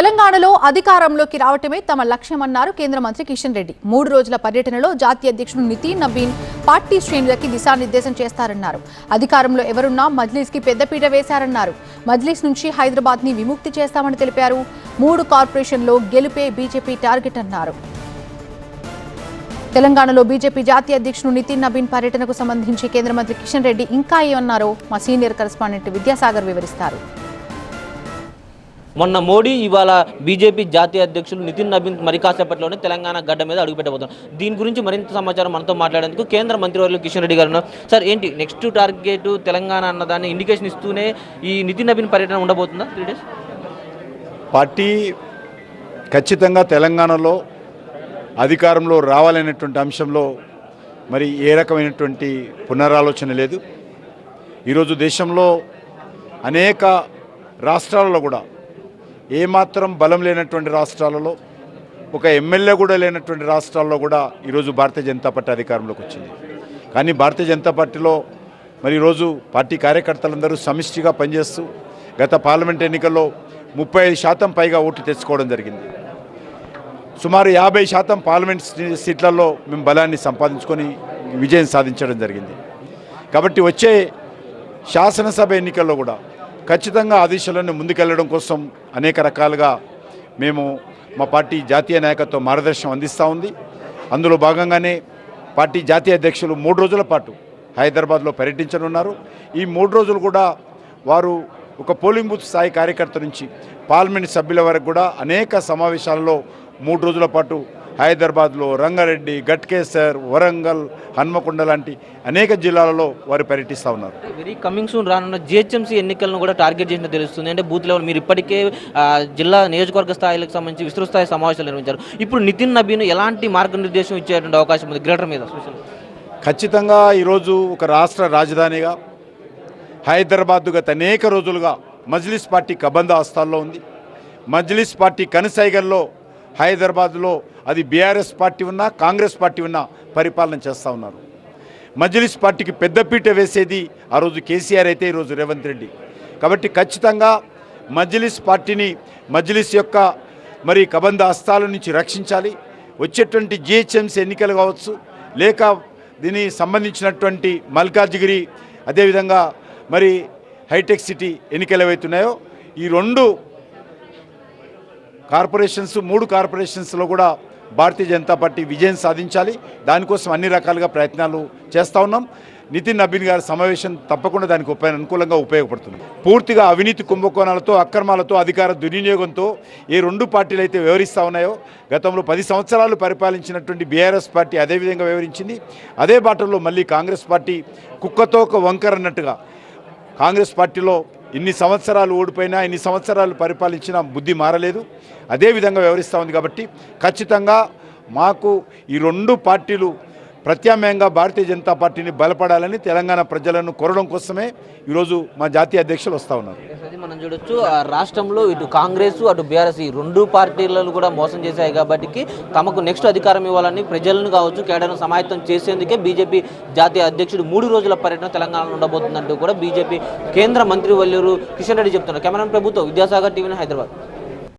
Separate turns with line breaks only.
తెలంగాణలో అధికారంలోకి రావటమే తమ లక్ష్యమన్నారు కేంద్ర మంత్రి కిషన్ రెడ్డి. 3 రోజుల పర్యటనలో జాతీయ అధ్యక్షుడు నితిన్ నవీన్ పార్టీ శ్రేణులకి దిశానిర్దేశం చేస్తారన్నారు. అధికారంలో ఎవరున్నా మజ్లిస్కి పెద్దపీట వేశారన్నారు. మజ్లిస్ నుంచి హైదరాబాద్ ని విముక్తి చేస్తామని తెలిపారు. 3 కార్పొరేషన్లో గెలుపే బీజేపీ టార్గెట్ అన్నారు. తెలంగాణలో బీజేపీ జాతీయ అధ్యక్షుడు నితిన్ నవీన్ పర్యటనకు సంబంధించి కేంద్ర మంత్రి కిషన్ రెడ్డి ఇంకా ఏమన్నారో మా సీనియర్ కరెస్పాండెంట్ విద్యాసాగర్ వివరిస్తారు.
మొన్న మోడీ ఇవాళ బీజేపీ జాతీయ అధ్యక్షులు నితిన్ నవీన్ మరి కాసేపట్లోనే తెలంగాణ గడ్డ మీద అడుగుపెట్టబోతున్నారు. దీని గురించి మరింత సమాచారం మనతో మాట్లాడేందుకు కేంద్ర మంత్రివర్యులు కిషన్ రెడ్డి గారు. సార్, ఏంటి నెక్స్ట్ టార్గెట్ తెలంగాణ అన్నదాన్ని ఇండికేషన్ ఇస్తూనే ఈ నితిన్ నవీన్ పర్యటన ఉండబోతుందా 3 days?
పార్టీ ఖచ్చితంగా తెలంగాణలో అధికారంలో రావాలనేటువంటి అంశంలో మరి ఏ రకమైనటువంటి పునరాలోచన లేదు. ఈరోజు దేశంలో అనేక రాష్ట్రాలలో కూడా ఏమాత్రం బలం లేనటువంటి రాష్ట్రాలలో, ఒక ఎమ్మెల్యే కూడా లేనటువంటి రాష్ట్రాల్లో కూడా ఈరోజు భారతీయ జనతా పార్టీ అధికారంలోకి వచ్చింది. కానీ భారతీయ జనతా పార్టీలో మరి ఈరోజు పార్టీ కార్యకర్తలందరూ సమిష్టిగా పనిచేస్తూ గత పార్లమెంట్ ఎన్నికల్లో 35% పైగా ఓట్లు తెచ్చుకోవడం జరిగింది. సుమారు 50% పార్లమెంట్ సీట్లలో మేము బలాన్ని సంపాదించుకొని విజయం సాధించడం జరిగింది. కాబట్టి వచ్చే శాసనసభ ఎన్నికల్లో కూడా ఖచ్చితంగా ఆ దిశలను ముందుకెళ్లడం కోసం అనేక రకాలుగా మేము మా పార్టీ జాతీయ నాయకత్వం మార్గదర్శనం అందిస్తూ ఉంది. అందులో భాగంగానే పార్టీ జాతీయ అధ్యక్షులు 3 రోజుల పాటు హైదరాబాద్లో పర్యటించనున్నారు. ఈ 3 రోజులు కూడా వారు ఒక పోలింగ్ బూత్ స్థాయి కార్యకర్త నుంచి పార్లమెంట్ సభ్యుల వరకు కూడా అనేక సమావేశాలలో 3 రోజుల పాటు హైదరాబాద్లో, రంగారెడ్డి, గట్కేసర్, వరంగల్, హన్మకొండ లాంటి అనేక జిల్లాలలో వారు పర్యటిస్తూ ఉన్నారు.
వెరీ కమింగ్ సూన్ రానున్న జిహెచ్ఎంసీ ఎన్నికలను కూడా టార్గెట్ చేసినట్టు తెలుస్తుంది. అంటే బూత్ లెవెల్ మీరు ఇప్పటికే జిల్లా నియోజకవర్గ స్థాయిలకు సంబంధించి విస్తృత స్థాయి సమావేశాలు నిర్వహించారు. ఇప్పుడు నితిన్ నవీన్ ఎలాంటి మార్గనిర్దేశం ఇచ్చేటువంటి అవకాశం ఉంది గ్రేటర్ మీద?
ఖచ్చితంగా ఈరోజు ఒక రాష్ట్ర రాజధానిగా హైదరాబాద్ గత అనేక రోజులుగా మజ్లిస్ పార్టీ కబంద హస్తాల్లో ఉంది. మజ్లిస్ పార్టీ కనుసైగల్లో హైదరాబాద్లో అది బీఆర్ఎస్ పార్టీ ఉన్నా, కాంగ్రెస్ పార్టీ ఉన్నా పరిపాలన చేస్తూ ఉన్నారు. మజ్లిస్ పార్టీకి పెద్దపీట వేసేది ఆ రోజు కేసీఆర్ అయితే ఈరోజు రేవంత్ రెడ్డి. కాబట్టి ఖచ్చితంగా మజ్లిస్ పార్టీని, మజ్లిస్ యొక్క మరి కబంద హస్తాల నుంచి రక్షించాలి. వచ్చేటువంటి జిహెచ్ఎంసీ ఎన్నికలు కావచ్చు, లేక దీనికి సంబంధించినటువంటి మల్కాజ్గిరి, అదేవిధంగా మరి హైటెక్ సిటీ ఎన్నికలు ఏవైతున్నాయో ఈ 2 కార్పొరేషన్స్, 3 కార్పొరేషన్స్లో కూడా భారతీయ జనతా పార్టీ విజయం సాధించాలి. దానికోసం అన్ని రకాలుగా ప్రయత్నాలు చేస్తూ ఉన్నాం. నితిన్ నవీన్ గారి సమావేశం తప్పకుండా దానికి అనుకూలంగా ఉపయోగపడుతుంది. పూర్తిగా అవినీతి కుంభకోణాలతో, అక్రమాలతో, అధికార దుర్వినియోగంతో ఏ 2 పార్టీలు అయితే వ్యవహరిస్తూ ఉన్నాయో, గతంలో 10 సంవత్సరాలు పరిపాలించినటువంటి బీఆర్ఎస్ పార్టీ అదేవిధంగా వ్యవహరించింది. అదే బాటలో మళ్ళీ కాంగ్రెస్ పార్టీ కుక్కతో ఒక వంకర అన్నట్టుగా కాంగ్రెస్ పార్టీలో ఇన్ని సంవత్సరాలు ఓడిపోయినా, ఇన్ని సంవత్సరాలు పరిపాలించినా బుద్ధి మారలేదు, అదేవిధంగా వ్యవహరిస్తూ ఉంది. కాబట్టి ఖచ్చితంగా మాకు ఈ 2 పార్టీలు ప్రత్యామ్నాయంగా భారతీయ జనతా పార్టీని బలపడాలని తెలంగాణ ప్రజలను కోరడం కోసమే ఈరోజు మా జాతీయ అధ్యక్షులు వస్తూ ఉన్నారు.
మనం చూడొచ్చు, రాష్ట్రంలో ఇటు కాంగ్రెస్ అటు బీఆర్ఎస్ ఈ 2 పార్టీలను కూడా మోసం చేశాయి. కాబట్టి తమకు నెక్స్ట్ అధికారం ఇవ్వాలని ప్రజలను కావచ్చు, కేడర్ను సమాయత్తం చేసేందుకే బీజేపీ జాతీయ అధ్యక్షుడు 3 రోజుల పర్యటన తెలంగాణలో ఉండబోతుందంటూ కూడా బీజేపీ కేంద్ర మంత్రివర్యులు కిషన్ రెడ్డి చెప్తున్నారు. కెమెరామెన్ ప్రభుత్వం, విద్యాసాగర్, టీవీ, హైదరాబాద్.